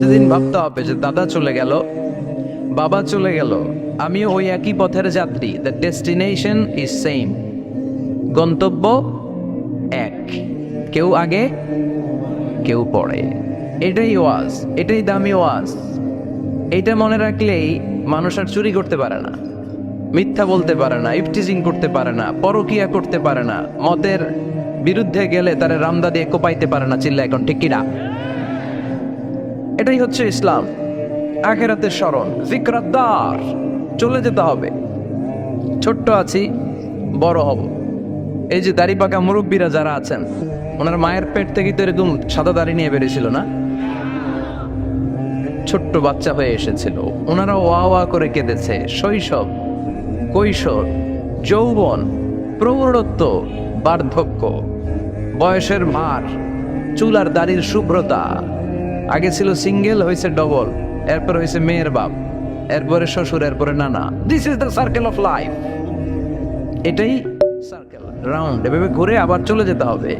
সেদিন ভাবতে হবে যে দাদা চলে গেল, বাবা চলে গেল, আমিও ওই একই পথের যাত্রী। দ্য ডেস্টিনেশন ইজ সেম, গন্তব্য এক, কেউ আগে কেউ পরে। এটাই ওয়াজ, এটাই দামি ওয়াজ। এটা মনে রাখলেই মানুষ আর চুরি করতে পারে না, মিথ্যা বলতে পারে না, ইফটিজিং করতে পারে না, পরকিয়া করতে পারে না, মতের বিরুদ্ধে গেলে তারে রামদা দিয়ে কোপাইতে পারে না। চিল্লা এখন ঠিক কিনা? এটাই হচ্ছে ইসলাম। আখেরাতের স্মরণ, জিকরাদ্দার, চলে যেতে হবে। ছোট্ট আছি, বড় হব। এই যে দাড়ি পাকা মুরব্বীরা যারা আছেন, ওনার মায়ের পেট থেকে তো এরকম সাদা দাড়ি নিয়ে বেরিয়েছিল না, ছোট্ট বাচ্চা হয়ে এসেছিল। ওনারা ওয়া ওয়া করে কেঁদেছে। শৈশব, কৈশোর, যৌবন, প্রৌঢ়ত্ব, বার্ধক্য, বয়সের ভার, চুল আর দাড়ির শুভ্রতা। আগে ছিল সিঙ্গেল, হয়েছে ডবল, এরপর হয়েছে মেয়ের বাপ, এরপরে শ্বশুর, এরপরে নানা। This is the circle of life. এটাই সার্কেল, রাউন্ড, এভাবে ঘুরে আবার চলে যেতে হবে।